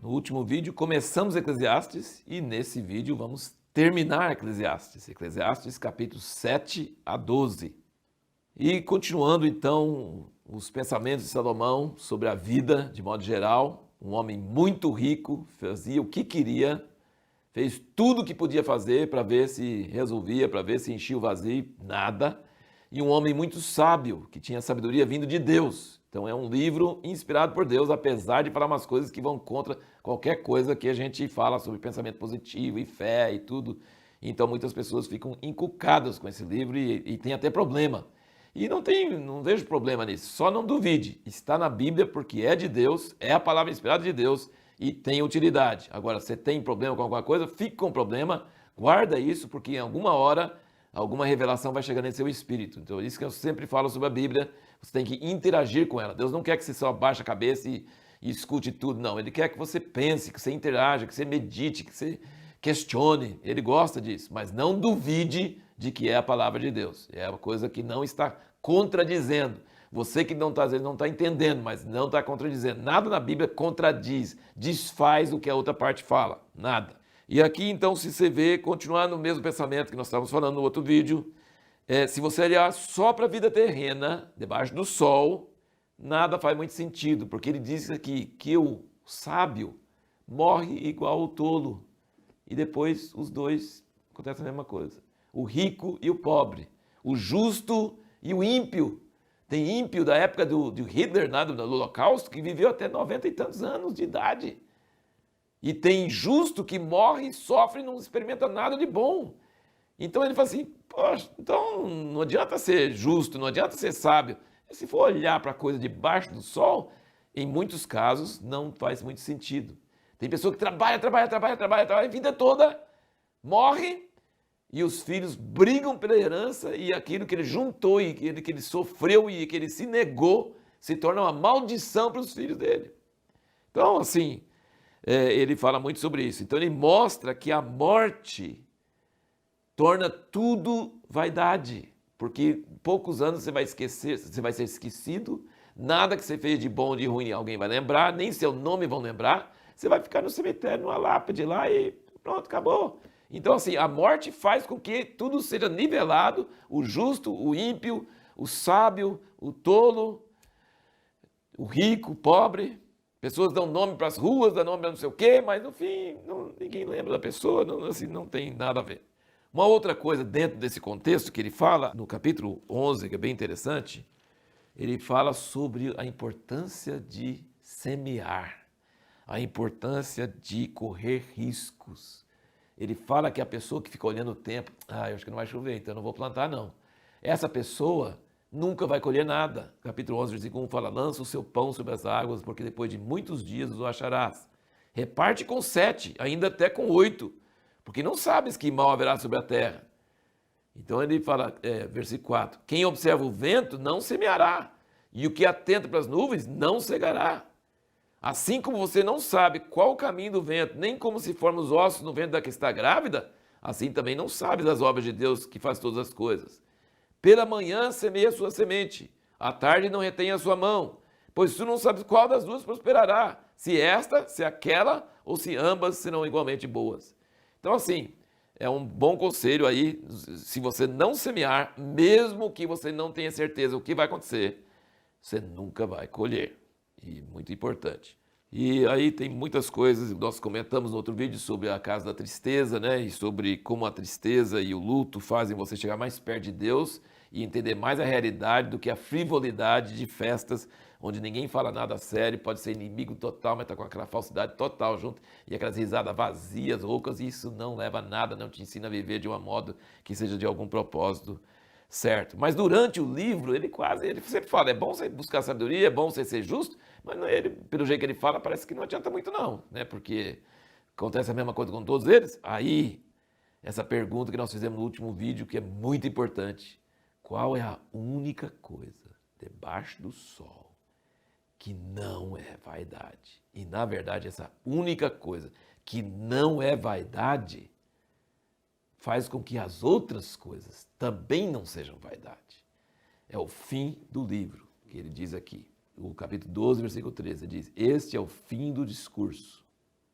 No último vídeo começamos Eclesiastes e nesse vídeo vamos terminar Eclesiastes. Eclesiastes capítulos 7 a 12. E continuando então os pensamentos de Salomão sobre a vida de modo geral, um homem muito rico, fazia o que queria, fez tudo o que podia fazer para ver se resolvia, para ver se enchia o vazio, nada. E um homem muito sábio, que tinha sabedoria vindo de Deus. Então é um livro inspirado por Deus, apesar de falar umas coisas que vão contra qualquer coisa que a gente fala sobre pensamento positivo e fé e tudo. Então muitas pessoas ficam encucadas com esse livro e tem até problema. E não vejo problema nisso, só não duvide. Está na Bíblia porque é de Deus, é a palavra inspirada de Deus e tem utilidade. Agora, você tem problema com alguma coisa, fique com problema, guarda isso, porque em alguma hora alguma revelação vai chegar nesse seu espírito. Então, isso que eu sempre falo sobre a Bíblia, você tem que interagir com ela. Deus não quer que você só baixe a cabeça e escute tudo, não. Ele quer que você pense, que você interaja, que você medite, que você questione. Ele gosta disso, mas não duvide de que é a palavra de Deus. É uma coisa que não está contradizendo. Você que não está, às vezes não está entendendo, mas não está contradizendo. Nada na Bíblia contradiz, desfaz o que a outra parte fala. Nada. E aqui, então, se você vê, continuar no mesmo pensamento que nós estávamos falando no outro vídeo, se você olhar só para a vida terrena, debaixo do sol, nada faz muito sentido, porque ele diz aqui que o sábio morre igual o tolo. E depois os dois acontece a mesma coisa. O rico e o pobre, o justo e o ímpio. Tem ímpio da época do Hitler, do Holocausto, que viveu até 90 e tantos anos de idade. E tem justo que morre e sofre e não experimenta nada de bom. Então ele fala assim, poxa, então não adianta ser justo, não adianta ser sábio. Se for olhar para a coisa debaixo do sol, em muitos casos não faz muito sentido. Tem pessoa que trabalha a vida toda, morre e os filhos brigam pela herança e aquilo que ele juntou e que ele sofreu e que ele se negou se torna uma maldição para os filhos dele. Então, assim, ele fala muito sobre isso. Então ele mostra que a morte torna tudo vaidade, porque em poucos anos você vai esquecer, você vai ser esquecido, nada que você fez de bom ou de ruim alguém vai lembrar, nem seu nome vão lembrar, você vai ficar no cemitério, numa lápide lá e pronto, acabou. Então assim, a morte faz com que tudo seja nivelado, o justo, o ímpio, o sábio, o tolo, o rico, o pobre. Pessoas dão nome para as ruas, dão nome para não sei o quê, mas no fim ninguém lembra da pessoa, não tem nada a ver. Uma outra coisa dentro desse contexto que ele fala, no capítulo 11, que é bem interessante, ele fala sobre a importância de semear, a importância de correr riscos. Ele fala que a pessoa que fica olhando o tempo, eu acho que não vai chover, então eu não vou plantar não. Essa pessoa nunca vai colher nada. Capítulo 11, versículo 1 fala, lança o seu pão sobre as águas, porque depois de muitos dias o acharás. Reparte com 7, ainda até com 8, porque não sabes que mal haverá sobre a terra. Então ele fala, versículo 4, quem observa o vento não semeará, e o que atenta para as nuvens não cegará. Assim como você não sabe qual o caminho do vento, nem como se formam os ossos no ventre da que está grávida, assim também não sabes das obras de Deus que faz todas as coisas. Pela manhã semeia a sua semente, à tarde não retenha a sua mão, pois tu não sabes qual das duas prosperará, se esta, se aquela, ou se ambas serão igualmente boas. Então assim, é um bom conselho aí, se você não semear, mesmo que você não tenha certeza o que vai acontecer, você nunca vai colher. E muito importante. E aí tem muitas coisas, nós comentamos no outro vídeo sobre a casa da tristeza, né? E sobre como a tristeza e o luto fazem você chegar mais perto de Deus e entender mais a realidade do que a frivolidade de festas onde ninguém fala nada sério, pode ser inimigo total, mas está com aquela falsidade total junto e aquelas risadas vazias, roucas, e isso não leva a nada, não te ensina a viver de um modo que seja de algum propósito certo. Mas durante o livro, ele sempre fala, é bom você buscar sabedoria, é bom você ser justo, mas ele, pelo jeito que ele fala, parece que não adianta muito não, né? Porque acontece a mesma coisa com todos eles. Aí, essa pergunta que nós fizemos no último vídeo, que é muito importante. Qual é a única coisa debaixo do sol que não é vaidade? E, na verdade, essa única coisa que não é vaidade faz com que as outras coisas também não sejam vaidade. É o fim do livro, que ele diz aqui. O capítulo 12, versículo 13, diz, este é o fim do discurso.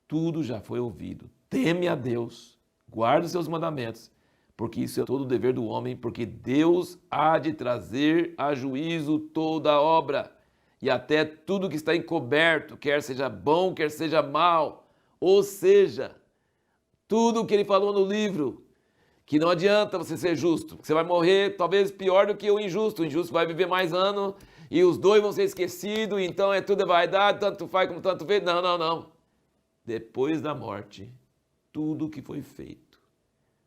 tudo já foi ouvido. Teme a Deus, guarda os seus mandamentos, porque isso é todo o dever do homem, porque Deus há de trazer a juízo toda a obra, e até tudo que está encoberto, quer seja bom, quer seja mal. Ou seja, tudo o que ele falou no livro, que não adianta você ser justo, você vai morrer talvez pior do que o injusto vai viver mais anos, e os dois vão ser esquecidos, então tudo é vaidade, tanto faz como tanto vê. Não, não, não. Depois da morte, tudo o que foi feito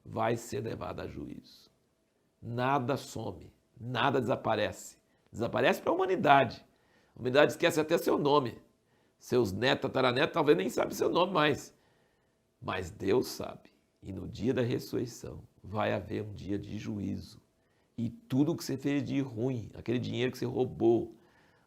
vai ser levado a juízo. Nada some, nada desaparece. Desaparece para a humanidade. A humanidade esquece até seu nome. Seus netos, tataranetos, talvez nem sabem seu nome mais. Mas Deus sabe. E no dia da ressurreição vai haver um dia de juízo. E tudo que você fez de ruim, aquele dinheiro que você roubou,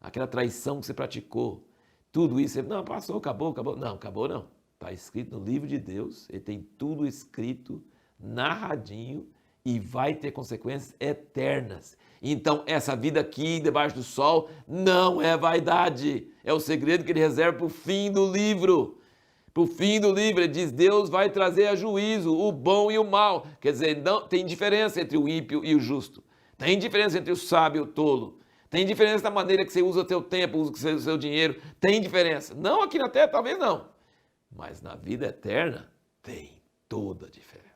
aquela traição que você praticou, tudo isso, não, passou, acabou, acabou. Não, acabou não. Está escrito no livro de Deus, ele tem tudo escrito, narradinho, e vai ter consequências eternas. Então, essa vida aqui, debaixo do sol, não é vaidade. É o segredo que ele reserva para o fim do livro. Para o fim do livro, ele diz, Deus vai trazer a juízo, o bom e o mal. Quer dizer, não, tem diferença entre o ímpio e o justo. Tem diferença entre o sábio e o tolo. Tem diferença na maneira que você usa o teu tempo, usa o seu dinheiro. Tem diferença. Não aqui na terra, talvez não. Mas na vida eterna, tem toda a diferença.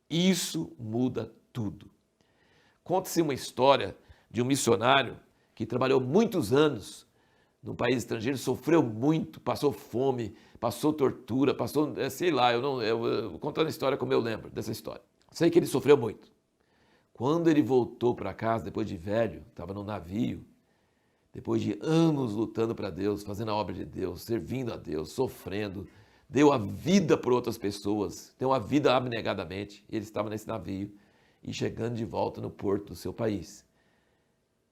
Isso muda tudo. Conta-se uma história de um missionário que trabalhou muitos anos num país estrangeiro, sofreu muito, passou fome, passou tortura, passou, sei lá, eu contando a história como eu lembro dessa história. Sei que ele sofreu muito. Quando ele voltou para casa, depois de velho, estava no navio, depois de anos lutando para Deus, fazendo a obra de Deus, servindo a Deus, sofrendo, deu a vida por outras pessoas, deu a vida abnegadamente. Ele estava nesse navio e chegando de volta no porto do seu país.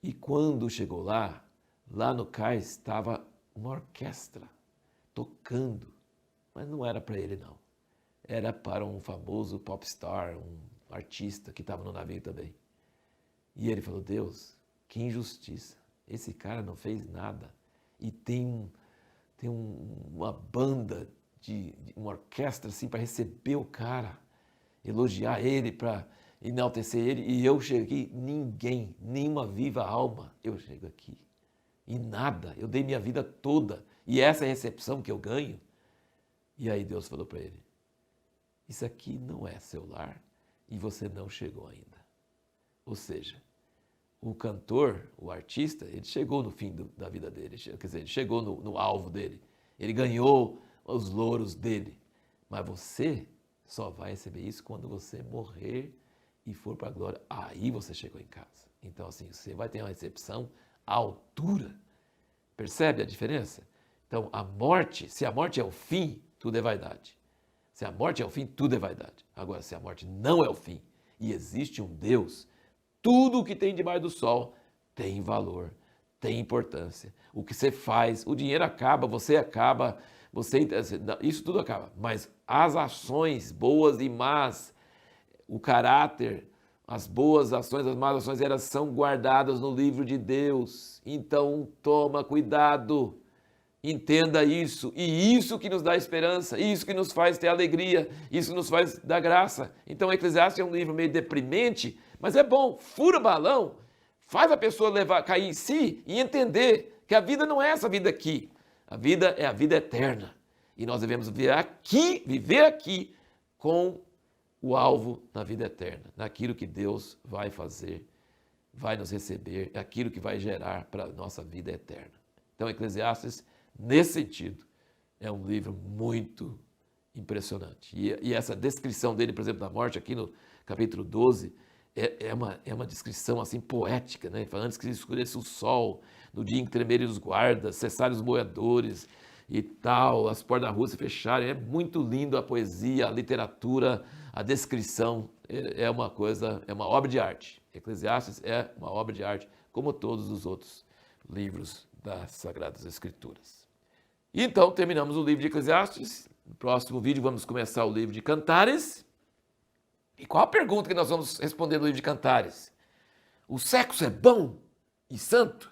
E quando chegou lá no cais estava uma orquestra tocando, mas não era para ele não. Era para um famoso popstar, um artista que estava no navio também. E ele falou, Deus, que injustiça. Esse cara não fez nada. E tem uma banda, uma orquestra assim para receber o cara, elogiar ele, para enaltecer ele. E eu cheguei, ninguém, nenhuma viva alma, eu chego aqui. E nada, eu dei minha vida toda. E essa é a recepção que eu ganho. E aí Deus falou para ele, isso aqui não é seu lar e você não chegou ainda. Ou seja, o cantor, o artista, ele chegou no fim da vida dele, quer dizer, ele chegou no alvo dele, ele ganhou os louros dele, mas você só vai receber isso quando você morrer e for para a glória, aí você chegou em casa. Então assim, você vai ter uma recepção à altura, percebe a diferença? Então a morte, se a morte é o fim, tudo é vaidade. Se a morte é o fim, tudo é vaidade. Agora, se a morte não é o fim e existe um Deus, tudo o que tem debaixo do sol tem valor, tem importância. O que você faz, o dinheiro acaba, isso tudo acaba. Mas as ações boas e más, o caráter, as boas ações, as más ações, elas são guardadas no livro de Deus. Então, toma cuidado. Entenda isso, e isso que nos dá esperança, isso que nos faz ter alegria, isso que nos faz dar graça. Então, Eclesiastes é um livro meio deprimente, mas é bom, fura o balão, faz a pessoa cair em si e entender que a vida não é essa vida aqui. A vida é a vida eterna. E nós devemos viver aqui com o alvo na vida eterna, naquilo que Deus vai fazer, vai nos receber, é aquilo que vai gerar para a nossa vida eterna. Então, Eclesiastes, nesse sentido, é um livro muito impressionante. E essa descrição dele, por exemplo, da morte, aqui no capítulo 12, é uma descrição assim poética, né? Fala, antes que escureça o sol, no dia em que tremerem os guardas, cessarem os moedores e tal, as portas da rua se fecharem. É muito lindo a poesia, a literatura, a descrição. É uma obra de arte. Eclesiastes é uma obra de arte, como todos os outros livros das Sagradas Escrituras. E então, terminamos o livro de Eclesiastes. No próximo vídeo vamos começar o livro de Cantares. E qual a pergunta que nós vamos responder no livro de Cantares? O sexo é bom e santo?